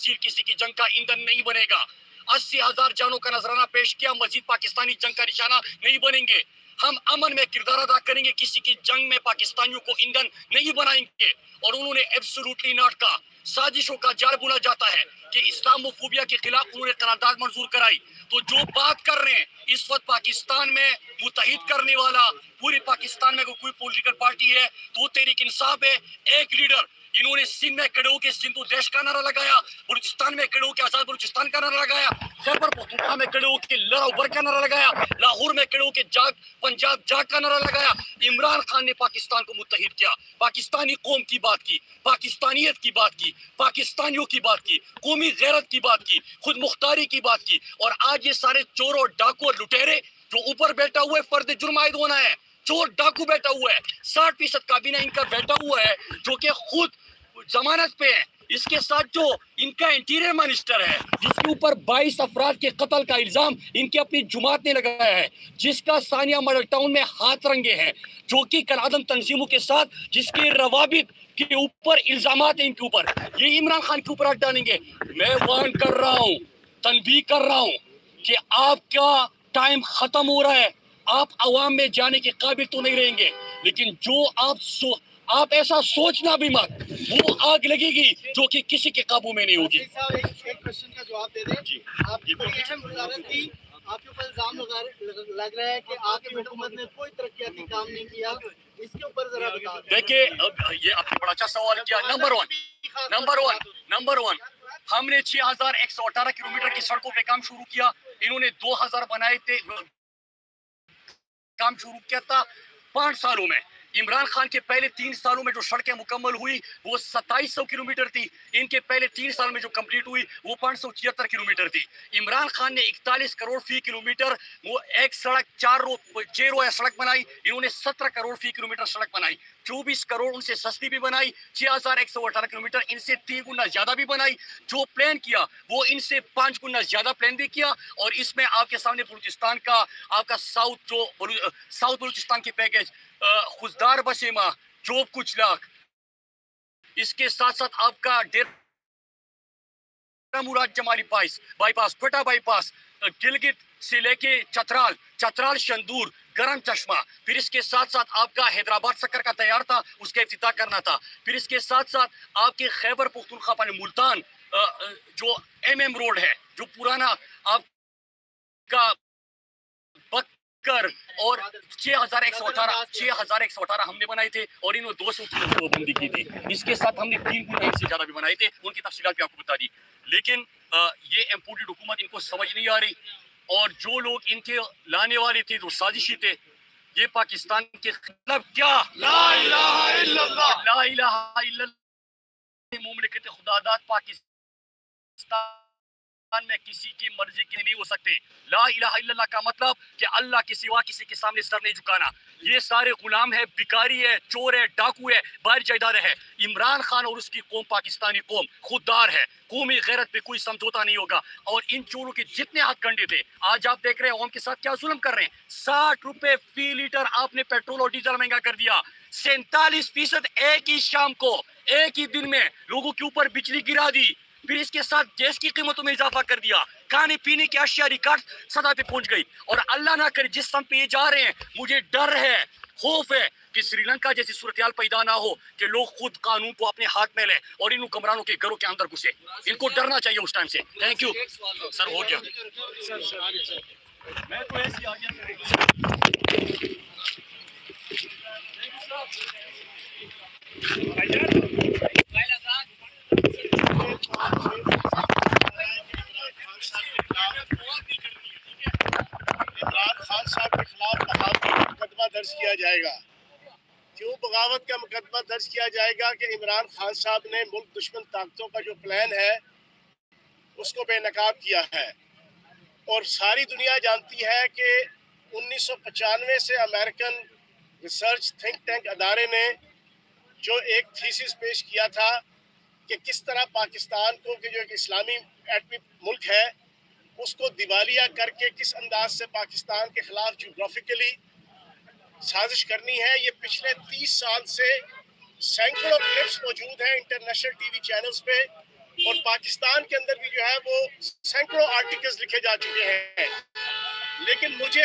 वजीर किसी की जंग का ईंधन नहीं बनेगा। 80,000 जानों का नजराना पेश किया, मजीद पाकिस्तानी जंग का निशाना नहीं बनेंगे। हम अमन में किरदार अदा करेंगे, किसी की जंग में पाकिस्तानियों को ईंधन नहीं बनाएंगे। और उन्होंने एब्सोल्युटली नॉट का साजिशों का जाल बुना जाता है कि इस्लामोफोबिया के खिलाफ उन्होंने करारदाद मंजूर कराई। तो जो बात कर रहे हैं इस वक्त पाकिस्तान में मुत्तहिद करने वाला पूरे पाकिस्तान में कोई पॉलिटिकल पार्टी है तो वो तहरीक इंसाफ है। एक लीडर इन्होंने सिंध में खड़े होकर सिंधु देश का नारा लगाया, बलूचिस्तान में खड़े होकर आजाद बलूचिस्तान का नारा लगाया, खैबर पख्तूनख्वा में खड़े होकर लड़ाओ बर का नारा लगाया, लाहौर में खड़े होकर जाग पंजाब जाग का नारा लगाया। इमरान खान ने पाकिस्तान को मुत्तहिद किया, पाकिस्तानी कौम की बात की, पाकिस्तानियत की बात की, पाकिस्तानियों की बात की, कौमी गैरत की बात की, खुद मुख्तारी की बात की। और आज ये सारे चोर और डाकू और लुटेरे जो ऊपर बैठा हुआ है फर्द जुर्म आयद होना है, चोर डाकू बैठा हुआ है, 60% काबीना इनका बैठा हुआ है जो कि खुद जमानत पे है। इसके साथ जो इनका इंटीरियर मिनिस्टर है जिसके ऊपर 22 अफराद के कत्ल का इल्जाम इनके अपनी जुमात ने लगाया है, जिसका सानिया मॉडल टाउन में हाथ रंगे हैं, जो कि कलादम तंजीमों के साथ जिसके रवाबित के ऊपर इल्जामात है इनके ऊपर, ये इमरान खान के ऊपर हाथ डालेंगे। मैं वार्न कर रहा हूँ, तनबीह कर रहा हूँ कि आपका टाइम खत्म हो रहा है। आप अवाम में जाने के काबिल तो नहीं रहेंगे, लेकिन जो आप ऐसा सोचना भी मत, वो आग लगेगी जो कि किसी के काबू में नहीं होगी। एक क्वेश्चन का जवाब दे दें जी। आपकी बड़ी अहम वजारत थी, आपके ऊपर इल्जाम लग रहा है कि आपकी हुकूमत ने कोई तरक्याती काम नहीं किया, इसके ऊपर जरा बता दें। देखिए ये आपने बड़ा अच्छा सवाल किया। नंबर वन हमने 6,118 किलोमीटर की सड़कों पे काम शुरू किया। इन्होंने 2,000 बनाए थे, काम शुरू किया था 5 सालों में। इमरान खान के पहले 3 सालों में जो सड़कें मुकम्मल हुई वो 2700 किलोमीटर थी। इनके पहले 3 साल में जो कंप्लीट हुई वो 576 किलोमीटर थी। इमरान खान ने 41 करोड़ फी किलोमीटर वो एक सड़क 6 रोया सड़क बनाई। इन्होंने 17 करोड़ फी किलोमीटर सड़क बनाई, 24 करोड़ उनसे सस्ती भी बनाई, 6,118 किलोमीटर इनसे 3 गुना ज्यादा भी बनाई। जो प्लान किया वो इनसे 5 गुना ज्यादा प्लान भी किया। और इसमें आपके सामने बलूचिस्तान का आपका साउथ बलूचिस्तान के पैकेज, खुजदार बसेमा, चौब कुछ लाख, इसके साथ साथ आपका डेरा मुराद जमाली बाईपास, क्वेटा बाईपास, गिलगित से लेके चतराल शंदूर, गरम चश्मा, फिर इसके साथ साथ आपका हैदराबाद सक्कर का तैयार था, उसका इफ्तिताह करना था। फिर इसके साथ साथ आपके खैबर पख्तूनख्वा मुल्तान जो MM रोड है, जो पुराना आपका और 6,118 हमने बनाए थे और इन्होंने 200 की बंदी की थी। इसके साथ हमने 3 गुना से ज्यादा भी बनाए थे, उनकी तफसीलात भी आपको बता दी। लेकिन ये इम्पोर्टेड हुकूमत इनको समझ नहीं आ रही और जो लोग इनके लाने वाले थे जो साजिशी थे, ये पाकिस्तान के खिलाफ क्या ला इलाहा इल्लल्लाह मुमलिकत खुदादाद पाकिस्तान में किसी की मर्जी के नहीं हो सकते। ला इलाहा इल्लल्लाह का मतलब कि अल्लाह के सिवा किसी के सामने सर नहीं झुकाना। ये सारे गुलाम है, भिखारी है, चोर है, डाकू है, बाहर जायदार है। इमरान खान और उसकी कौम पाकिस्तानी कौम खुददार है, कौमी गैरत पे कोई समझौता नहीं होगा। और इन चोरों के जितने हथकंडे थे आज आप देख रहे हैं के साथ क्या जुल्म कर रहे हैं। 60 रुपए फी लीटर आपने पेट्रोल और डीजल महंगा कर दिया। 47% एक ही शाम को, एक ही दिन में लोगों के ऊपर बिजली गिरा दी। फिर इसके साथ गैस की कीमतों में इजाफा कर दिया। खाने पीने की अशिया रिकॉर्ड सतह पे पहुंच गई। और अल्लाह ना करे जिस सम पे ये जा रहे हैं, मुझे डर है, खौफ है कि श्रीलंका जैसी सूरत पैदा ना हो कि लोग खुद कानून को अपने हाथ में लें और इन हुक्मरानों के घरों के अंदर घुसे। इनको डरना चाहिए उस टाइम से। थैंक यू सर, हो गया। मैं तो ऐसी आगे दर्ज किया जाएगा। क्यों बगावत का मुकदमा दर्ज किया जाएगा कि इमरान खान साहब ने मुल्क दुश्मन ताकतों का जो प्लान है उसको बेनकाब किया है। और सारी दुनिया जानती है कि 1995 से अमेरिकन रिसर्च थिंक टैंक अदारे ने जो एक थीसिस पेश किया था कि किस तरह पाकिस्तान को कि जो एक इस्लामी एटमी मुल्क है उसको दिवालिया करके किस अंदाज से पाकिस्तान के खिलाफ जियोग्राफिकली साजिश करनी है। ये पिछले 30 साल से सैकड़ों क्लिप्स मौजूद हैं इंटरनेशनल टीवी चैनल्स पे اور پاکستان کے اندر بھی جو ہے وہ سینکڑوں آرٹیکلز لکھے جا چکے ہیں، لیکن مجھے